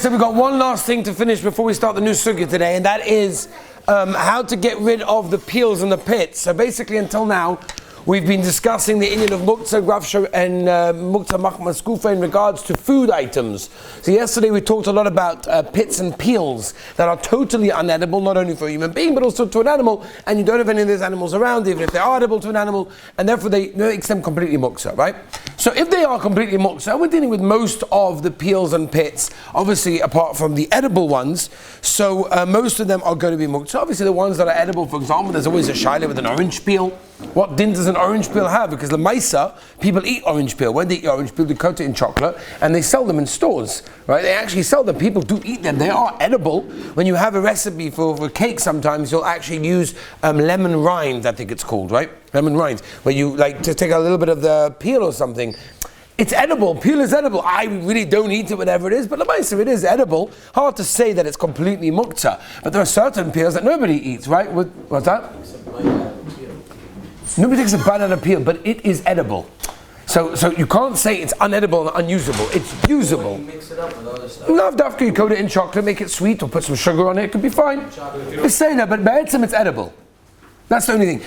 so we've got one last thing to finish before we start the new sugya today, and that is how to get rid of the peels and the pits. So basically, until now, we've been discussing the inyan of Muktza, Graf, and Muktza Machmas Kufa in regards to food items. So yesterday we talked a lot about pits and peels that are totally unedible, not only for a human being, but also to an animal, and you don't have any of these animals around, even if they are edible to an animal, and therefore they makes them completely Muktza, right? So if they are completely Muktza, we're dealing with most of the peels and pits, obviously apart from the edible ones, so most of them are going to be Muktza. Obviously the ones that are edible, for example, there's always a shaila with an orange peel. What din does an orange peel have? Because the Maisa, people eat orange peel. When they eat orange peel, they coat it in chocolate and they sell them in stores, right? They actually sell them. People do eat them. They are edible. When you have a recipe for cake, sometimes you'll actually use lemon rind, I think it's called, right? Lemon rind, where you like just take a little bit of the peel or something. It's edible. Peel is edible. I really don't eat it, whatever it is, but the Maisa, it is edible. Hard to say that it's completely Muktza, but there are certain peels that nobody eats, right? What's that? Nobody takes a bite out of peel, but it is edible. So you can't say it's unedible and unusable. It's usable. You mix it up with other stuff. No, after you coat it in chocolate, make it sweet, or put some sugar on it, it could be fine. Just saying that, but be'etzem it's edible. That's the only thing.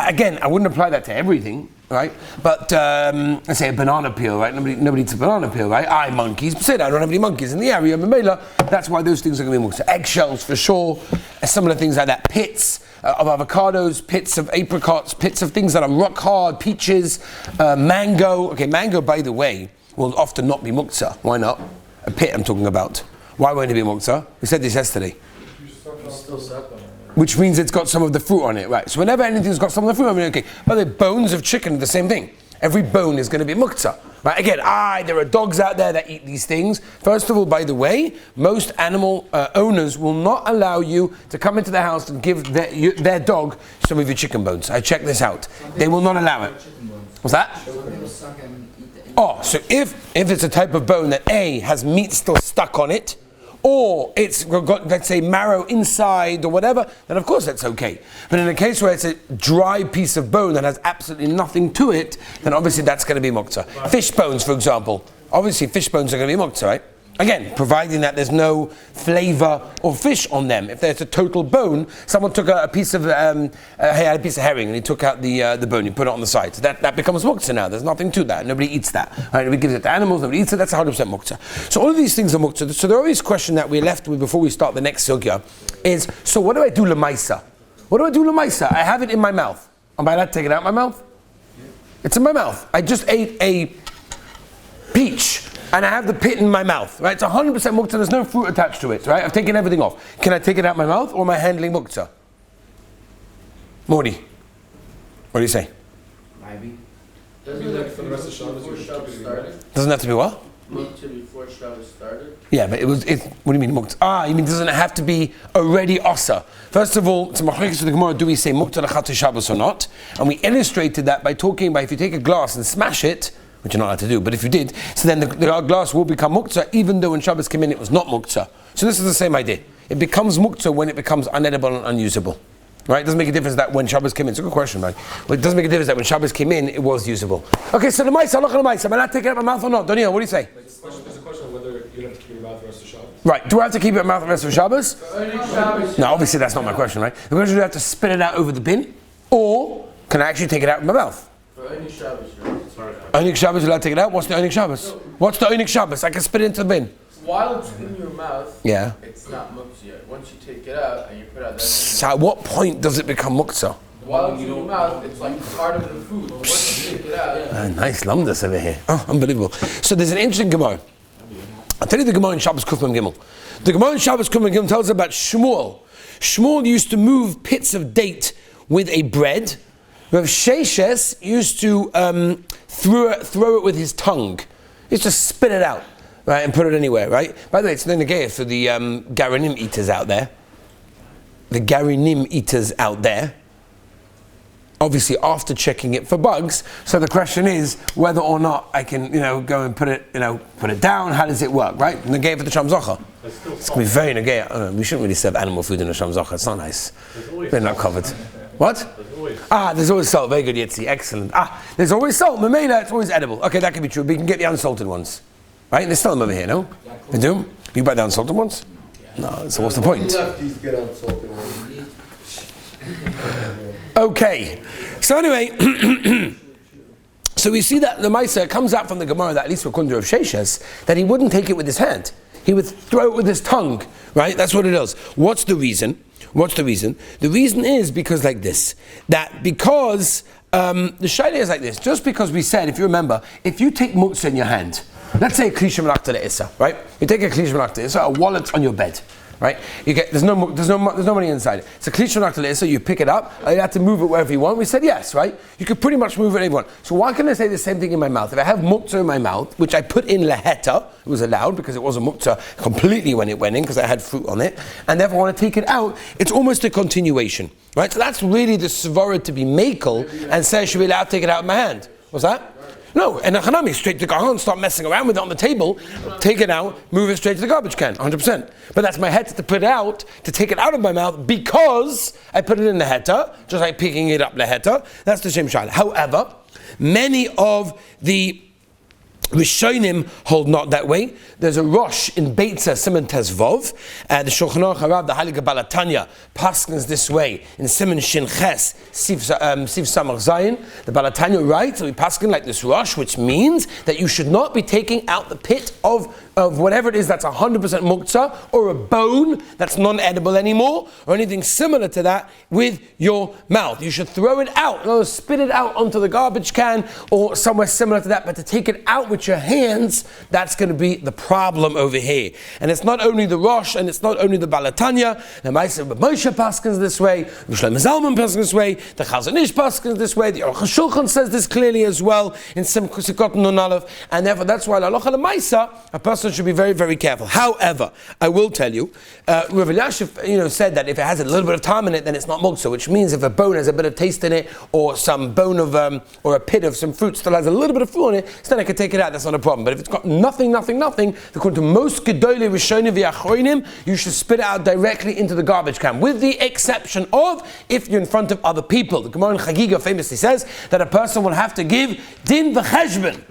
Again, I wouldn't apply that to everything, right? But let's say a banana peel, right? Nobody eats a banana peel, right? Monkeys. Say that I don't have any monkeys in the area. Mamela, that's why those things are going to be more. So eggshells for sure. Similar things like that. Pits of avocados, pits of apricots, pits of things that are rock hard, peaches, mango. Okay, mango, by the way, will often not be Muktza. Why not? A pit I'm talking about. Why won't it be Muktza? We said this yesterday. Which means it's got some of the fruit on it, right? So whenever anything's got some of the fruit on it, okay. But the bones of chicken are the same thing. Every bone is going to be Muktza, right? Again, there are dogs out there that eat these things. First of all, by the way, most animal owners will not allow you to come into the house and give their dog some of your chicken bones. I checked this out. They will not allow it. What's that? Oh, so if it's a type of bone that A, has meat still stuck on it, or it's got, let's say, marrow inside or whatever, then of course that's okay. But in a case where it's a dry piece of bone that has absolutely nothing to it, then obviously that's going to be Muktza. Fish bones, for example. Obviously fish bones are going to be Muktza, right? Again, providing that there's no flavor or fish on them. If there's a total bone, someone took a piece of had a piece of herring and he took out the bone, he put it on the side. So that becomes Muktza now. There's nothing to that. Nobody eats that. Right? Nobody gives it to animals, nobody eats it. That's 100% Muktza. So all of these things are Muktza. So the obvious question that we're left with before we start the next sugya is, so what do I do l'maisa? What do I do l'maisa? I have it in my mouth. Am I allowed to take it out of my mouth? It's in my mouth. I just ate a peach. And I have the pit in my mouth, right? It's 100% Muktza, there's no fruit attached to it, right? I've taken everything off. Can I take it out of my mouth, or am I handling Muktza? Morty, what do you say? Maybe. Doesn't it for the rest of Shabbos started? Doesn't have to be what? Muktza before Shabbos started? Yeah, but what do you mean Muktza? You mean doesn't it have to be already Osa? First of all, to Machlokes the Gemara, do we say Muktza l'chat Shabbos or not? And we illustrated that by talking about if you take a glass and smash it, which you're not allowed to do, but if you did, so then the glass will become Muktza, even though when Shabbos came in it was not Muktza. So this is the same idea. It becomes Muktza when it becomes unedible and unusable. Right? It doesn't make a difference that when Shabbos came in. It's a good question, man. But it doesn't make a difference that when Shabbos came in, it was usable. Okay, so the Maisa, I'm not going to Maisa. Am I allowed to take it out of my mouth or not? Daniel, what do you say? There's a question of whether you have to keep your mouth the rest of Shabbos. Right, do I have to keep it in my mouth the rest of Shabbos? No, obviously that's not my question, right? The question is, do I have to spit it out over the bin? Or can I actually take it out of my mouth? For only Shabbos, right? Onik Shabbos, you're allowed to take it out? What's the Onik Shabbos? What's the Onik Shabbos? I can spit it into the bin. While it's in your mouth, yeah, it's not Muktza yet. Once you take it out and you put it out, so at what point does it become Muktza? While it's in your mouth, it's like part of the food. But once you take it out, nice lumdas over here. Oh, unbelievable. So there's an interesting Gemara. I'll tell you the Gemara in Shabbos Kufman Gimel. The Gemara in Shabbos Kufman Gimel tells us about Shmuel. Shmuel used to move pits of date with a bread. Rav Sheshes used to throw it with his tongue. He used to spit it out, right, and put it anywhere, right? By the way, it's no negaya for the Garanim eaters out there. The Garanim eaters out there. Obviously, after checking it for bugs. So the question is whether or not I can, go and put it down. How does it work, right? Negaya for the Sham Zocha. It's going to be very negaya. We shouldn't really serve animal food in the Sham Zocha. It's not nice. We're not covered. What? There's always salt. Very good, Yitzi. Excellent. There's always salt. Mamela, it's always edible. Okay, that can be true. But you can get the unsalted ones. Right? They sell them over here, no? They do? You buy the unsalted ones? No, so what's the point? Okay, so anyway, so we see that the Maisa comes out from the Gemara that at least according to Rav Sheshes, that he wouldn't take it with his hand. He would throw it with his tongue, right? That's what it is. What's the reason? The reason is because like this, that because the Shaila is like this, just because we said, if you remember, if you take Muktza in your hand, let's say a Klisha Malachta Le'issa, right? You take a Klisha Malachta Le'issa, a wallet on your bed, right? You get there's no money inside it. It's a Klisha Malachta Le'issa, you pick it up, you have to move it wherever you want. We said yes, right? You could pretty much move it wherever you want. So why can't I say the same thing in my mouth? If I have Muktza in my mouth, which I put in Leheta, it was allowed because it was a Muktza completely when it went in because I had fruit on it, and therefore I want to take it out, it's almost a continuation, right? So that's really the svara to be makel and say I should be allowed to take it out of my hand. What's that? No, and a Hanami, straight to the and start messing around with it on the table, take it out, move it straight to the garbage can, 100%. But that's my heta to put it out, to take it out of my mouth because I put it in the heta, just like picking it up the heta. That's the Shem Shal. However, many of the Rishonim hold not that way. There's a Rosh in Beitza Siman Tezvov, the Shulchan Aruch Harav, the Heilige Balatanya, paskins this way in Siman Shin Ches, Siv Samach Zayin. The Balatanya writes, we paskin like this Rosh, which means that you should not be taking out the pit of whatever it is that's 100% Muktza, or a bone that's non-edible anymore, or anything similar to that with your mouth. You should throw it out, spit it out onto the garbage can, or somewhere similar to that, but to take it out with your hands, that's going to be the problem over here. And it's not only the Rosh, and it's not only the Balatanya, the Moshe paskins this way, the Shlomo Zalman paskins this way, the Chazon Ish paskins this way, the Aruch HaShulchan says this clearly as well, in Simchot Nun Aleph, and therefore that's why Halacha L'Maisa, a person should be very, very careful. However, I will tell you, Rav Elyashiv, said that if it has a little bit of time in it, then it's not Muktza, which means if a bone has a bit of taste in it, or some bone of, or a pit of some fruit still has a little bit of fruit on it, so then I can take it out, that's not a problem. But if it's got nothing, according to most Gedolei Rishonim v'Achronim, you should spit it out directly into the garbage can, with the exception of if you're in front of other people. The Gemara in Chagiga famously says that a person will have to give din v'cheshbon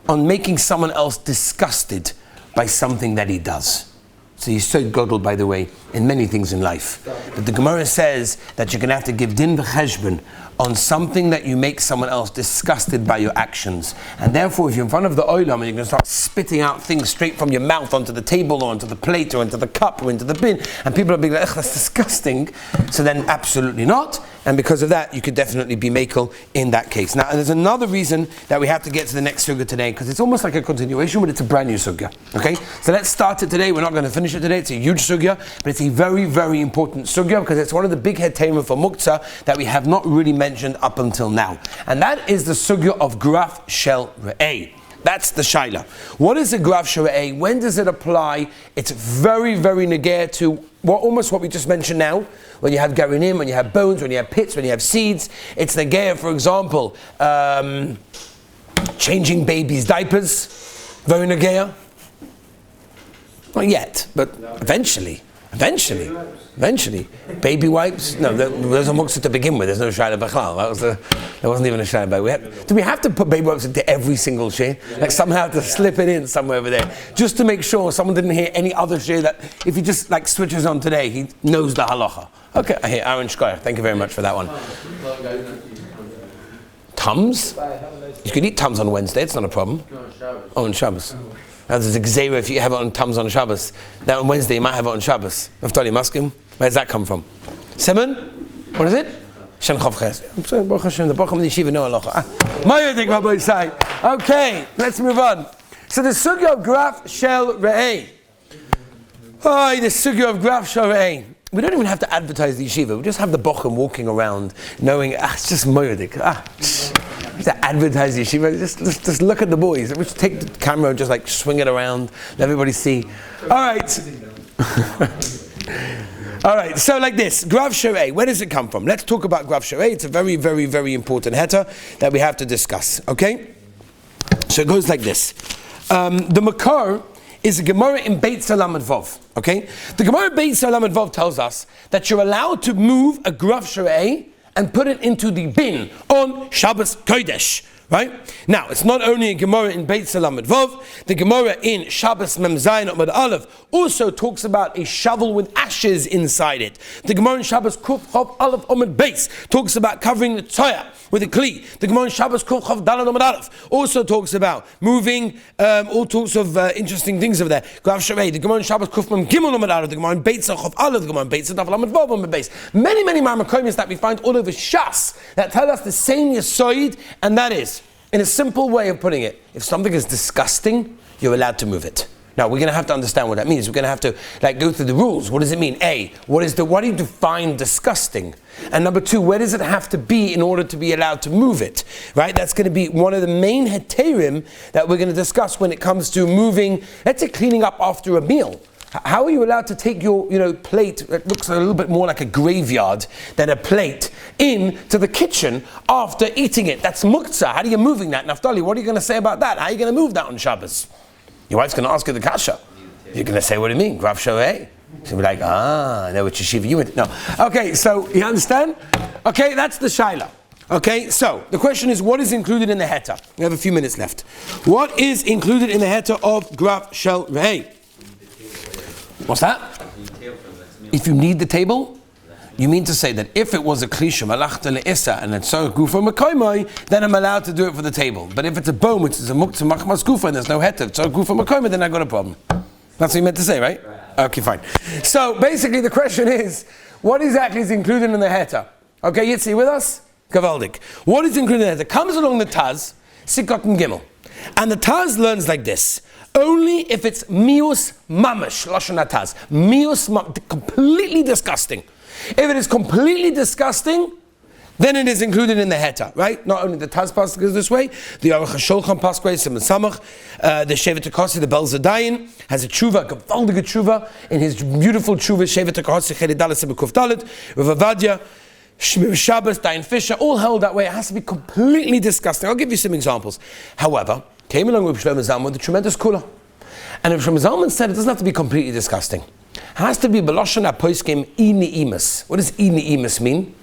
on making someone else disgusted by something that he does. So he's so godled, by the way, in many things in life. But the Gemara says that you're going to have to give din v'cheshbon on something that you make someone else disgusted by your actions. And therefore, if you're in front of the oilam and you're going to start spitting out things straight from your mouth onto the table or onto the plate or into the cup or into the bin, and people are being like, that's disgusting, so then absolutely not. And because of that, you could definitely be makel in that case. Now, there's another reason that we have to get to the next sugya today, because it's almost like a continuation, but it's a brand new sugya. Okay? So let's start it today. We're not going to finish it today. It's a huge sugya, but it's a very, very important sugya, because it's one of the big head tema for Muktza that we have not really mentioned up until now. And that is the sugya of Graf, Shel, Re'eh. That's the shaila. What is a Graf Shel Re'eh? When does it apply? It's very, very negea to almost what we just mentioned now. When you have garinim, when you have bones, when you have pits, when you have seeds. It's negea, for example, changing babies' diapers. Very negea. Not yet, but eventually. Baby wipes? No, there's a Muktza to begin with. There's no Shaila B'chlal. There wasn't even a Shaila. Do we have to put baby wipes into every single share? Like somehow to slip it in somewhere over there, just to make sure someone didn't hear any other share that if he just like switches on today, he knows the halacha. Okay, I hear Aaron Shkoyer. Thank you very much for that one. Tums? You could eat Tums on Wednesday. It's not a problem. Oh, on Shabbos. Now there's a gzeira if you have it on Tums on Shabbos. Now on Wednesday you might have it on Shabbos. Naftali Muskim. Where does that come from? Simon? What is it? Shen Chavches. I'm saying Baruch Hashem, the Baruch Hashem Yeshiva no halacha. Okay, let's move on. So the sugya of Graf Shel Re'eh. Oh, the sugya of Graf Shel Re'eh. We don't even have to advertise the yeshiva. We just have the bochum walking around, knowing it's just moedik. To advertise the yeshiva. Just look at the boys. We should take the camera and just like swing it around, let everybody see. All right. All right. So like this, Graf Shel Re'eh. Where does it come from? Let's talk about Graf Shel Re'eh. It's a very, very, very important heta that we have to discuss. Okay. So it goes like this. The makar is a Gemara in Beit Salam and Vov. Okay? The Gemara in Beit Salam and Vov tells us that you're allowed to move a Graf Shel Re'eh and put it into the bin on Shabbos Kodesh. Right? Now, it's not only a Gemara in Beit Salam Vov, the Gemara in Shabbos Mem Zayin Amud Aleph also talks about a shovel with ashes inside it. The Gemara in Shabbos Kuf Chav Aleph Amud Beis talks about covering the Toya with a Kli. The Gemara in Shabbos Kuf Chav Dalad Amud Aleph also talks about moving all sorts of interesting things over there. Graf Sharei, the Gemara in Shabbos Kuf Mem Gimel Amud Aleph, the Gemara in Beit Chav Aleph, the Gemara in Beit Chav Amud Vov Amud Beis. Many Ma'amakomis that we find all over Shas that tell us the same Yesoid, and that is, in a simple way of putting it, if something is disgusting, you're allowed to move it. Now, we're going to have to understand what that means. We're going to have to go through the rules. What does it mean? A, what do you define disgusting? And number two, where does it have to be in order to be allowed to move it? Right? That's going to be one of the main heterim that we're going to discuss when it comes to moving, let's say cleaning up after a meal. How are you allowed to take your plate that looks a little bit more like a graveyard than a plate into the kitchen after eating it? That's Muktza. How are you moving that? Naftali, what are you going to say about that? How are you going to move that on Shabbos? Your wife's going to ask you the kasha. You're going to say, what do you mean? Graf Shaveh? She'll be like, I know what yeshiva you went. No. Okay, so you understand? Okay, that's the shaila. Okay, so the question is, what is included in the heta? We have a few minutes left. What is included in the heta of Graf Shel Rehei? What's that? If you need the table, you mean to say that if it was a klisha malachta le'isa and it's so gufa makoimai, then I'm allowed to do it for the table. But if it's a bone which is a muktzah machmas gufa and there's no heta, so gufa makoimai, then I got a problem. That's what you meant to say, right? Okay, fine. So basically, the question is, what exactly is included in the heta? Okay, Yitzi, with us? Gavaldik. What is included in the heta? Comes along the Taz, Sikot and Gimel, and the Taz learns like this. Only if it's mius mamash, lashon hataz, mius completely disgusting. If it is completely disgusting, then it is included in the heta, right? Not only the Taz pasuk is this way, the Aruch HaShulchan pasuk is Simon Samach, the Shevet HaKossi, the Bel Zadayin, has a tshuva, a gewaldige tshuva, in his beautiful tshuva, Shevet HaKossi, Chelet Dalet Sebekuf Dalet, Rav Avadia, Shabbos, Dayan Fisher, all held that way. It has to be completely disgusting. I'll give you some examples. However, came along with Shlomo Zalman with a tremendous kula. And if Shlomo Zalman said it doesn't have to be completely disgusting. It has to be Beloshan HaPoskim Ni'imus. What does Ni'imus mean?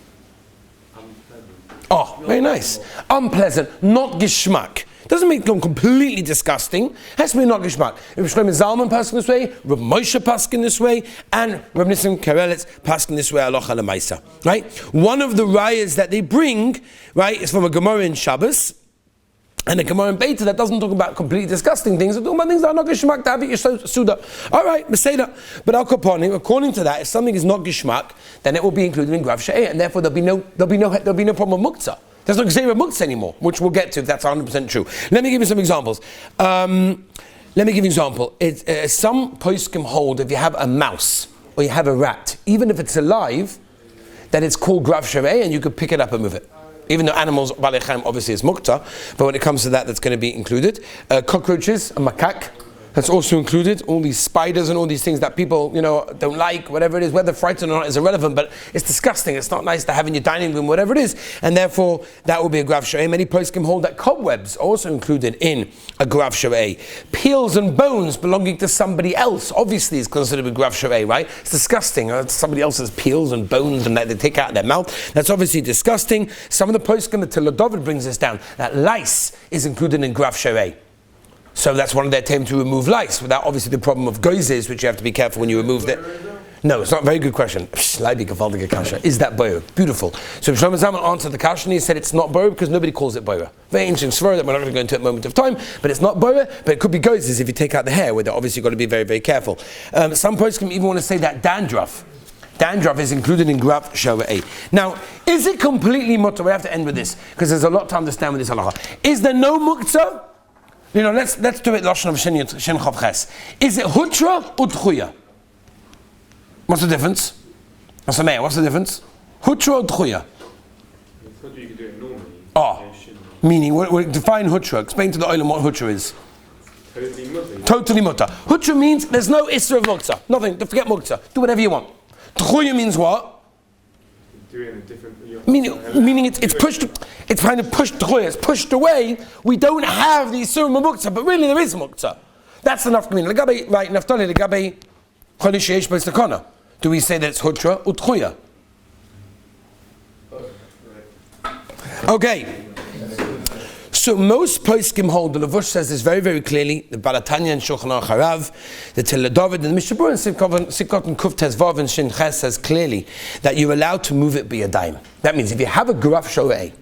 Unpleasant. Oh, very nice. Unpleasant, not Gishmak. Doesn't make them completely disgusting. Has to be not Gishmak. If Shlomo Zalman paskin this way, Rav Moshe paskin this way, and Rav Nissim Karelitz paskin this way, Aloha Lemaisa. Right? One of the rayas that they bring, right, is from a Gemara in Shabbos, and the Gemara in Beta that doesn't talk about completely disgusting things. It's talking about things that are not Gishmak, to have it your Suda. All right, Meseda. But according to that, if something is not Gishmak, then it will be included in Graf She'eh, and therefore there'll be no problem with Muktza. There's no Gzeira Muktza anymore, which we'll get to if that's 100% true. Let me give you some examples. Let me give you an example. Some poskim hold if you have a mouse or you have a rat, even if it's alive, that it's called Graf She'eh, and you could pick it up and move it. Even though animals, Balei Chaim obviously is Muktza, but when it comes to that's going to be included. Cockroaches, a macaque, that's also included. All these spiders and all these things that people, don't like, whatever it is, whether frightened or not is irrelevant, but it's disgusting. It's not nice to have in your dining room, whatever it is. And therefore, that will be a Graf She'eh. Many poskim hold that cobwebs are also included in a Graf She'eh. Peels and bones belonging to somebody else, obviously is considered a Graf She'eh, right? It's disgusting. Somebody else's peels and bones and that they take out of their mouth. That's obviously disgusting. Some of the poskim, the Tila David brings us down, that lice is included in Graf She'eh. So that's one of their attempts to remove lice, without obviously the problem of goizes, which you have to be careful when you remove that. No, it's not a very good question. Is that boyer? Beautiful. So Shlomo Zalman answered the question, he said it's not boyer because nobody calls it boyer. Very interesting svara that we're not going to go into at a moment of time, but it's not boyer, but it could be goizes if you take out the hair, where they're obviously got to be very, very careful. Some poets can even want to say that dandruff is included in Graf She'eh. Now, is it completely mutter? We have to end with this, because there's a lot to understand with this halacha. Is there no muktzah? Let's do it lashon of Shen Chav Ches. Is it hutra or tchuya? What's the difference? What's the difference? Hutra or tchuya? You can do it normally. Meaning, define hutra. Explain to the olam what hutra is. Totally mutter. Hutra means there's no isra of muktzah. Nothing. Forget muktzah. Do whatever you want. Tchuya means what? Meaning it's pushed. It's kind of pushed. It's pushed away. We don't have the Isurim Muktzah, but really there is Muktzah. That's enough. Right? Naftali legabe cholish yesh b'stakana. Do we say that it's hutra utchuya? Okay. So most poskim hold, the Levush says this very, very clearly, the Balatanya and Shulchan Aruch Harav, the Tel David, and the Mishnah Berurah and Sikkot and Kuf Tes Vav and Shin Ches says clearly that you're allowed to move it b'yadayim. That means if you have a Graf Shorei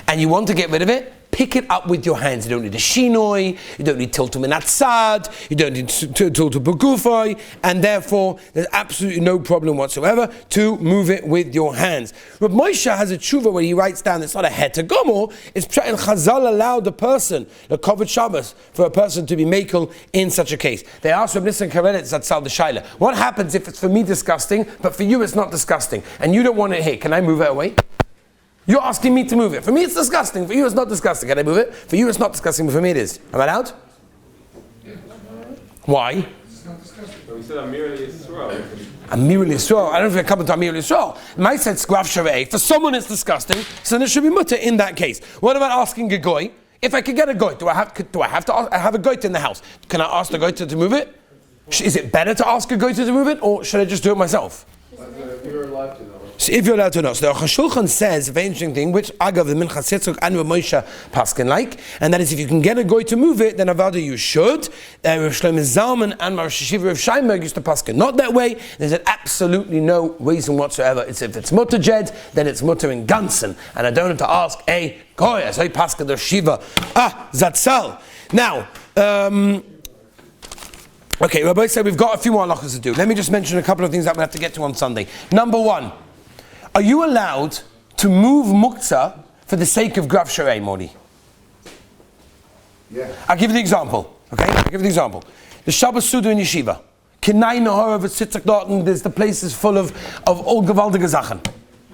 and you want to get rid of it, pick it up with your hands. You don't need a shinoi, you don't need tiltum in atzad, you don't need tiltum begufai, and therefore there's absolutely no problem whatsoever to move it with your hands. Rav Moshe has a tshuva where he writes down, it's not a het gomor, it's pshat, and Chazal allowed the person, the kovet Shabbos, for a person to be makel in such a case. They asked Rav Nissen Karedet Zatzal the Shaila, what happens if it's for me disgusting, but for you it's not disgusting, and you don't want it here, can I move it away? You're asking me to move it. For me it's disgusting. For you it's not disgusting. Can I move it? For you it's not disgusting, but for me it is. Am I allowed? Why? But we said Amir Yisrael. Amir Yisrael. I don't know if I come to Amir Yisrael. My said Graf Sharei. For someone it's disgusting, so there should be mutter in that case. What about asking a goy? If I could get a goy, do I have to have a goy in the house? Can I ask the goy to move it? Is it better to ask a goy to move it, or should I just do it myself? If you're allowed to, though. So if you're allowed to know. So the Shulchan says a very interesting thing, which Agav, the Mincha Setzuk and Rav Moshe Paskin like, and that is if you can get a goy to move it, then avada you should. Rav Shlomo Zalman and Rosh Hashiva Rav Sheinberg used to paskin not that way. There's absolutely no reason whatsoever. It's if it's mutter jed, then it's mutter in ganzen, and I don't have to ask a goy. I say paskin the Shiva. Zatzal. Now. Okay, Rabbi said we've got a few more halachas to do. Let me just mention a couple of things that we have to get to on Sunday. Number one, are you allowed to move Muktza for the sake of Graf Sharei, Modi? Yeah. I'll give you the example. Okay, I'll give you the example. The Shabbos Suda in Yeshiva. Kinai Nahor of Sitzak Dorten, there's the place is full of all gewaltige Sachen.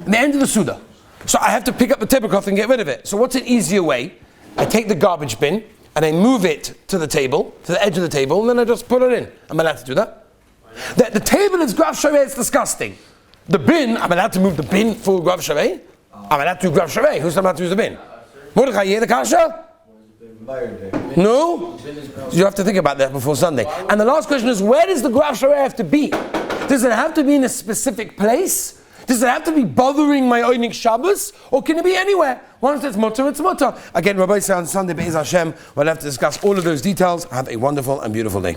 At the end of the Suda. So I have to pick up the tablecloth and get rid of it. So what's an easier way? I take the garbage bin, and I move it to the table, to the edge of the table, and then I just put it in. I'm allowed to do that? The table is Graf Sharei, it's disgusting. The bin, I'm allowed to move the bin for Graf Sharei? I'm allowed to do Graf Sharei. Who's allowed to use the bin? Mordechai, you hear the kasha? No? You have to think about that before Sunday. And the last question is, where does the Graf Sharei have to be? Does it have to be in a specific place? Does it have to be bothering my Oynik Shabbos? Or can it be anywhere? Once it's mutter, it's mutter. Again, Rabbi said on Sunday, Be'ez Hashem, we'll have to discuss all of those details. Have a wonderful and beautiful day.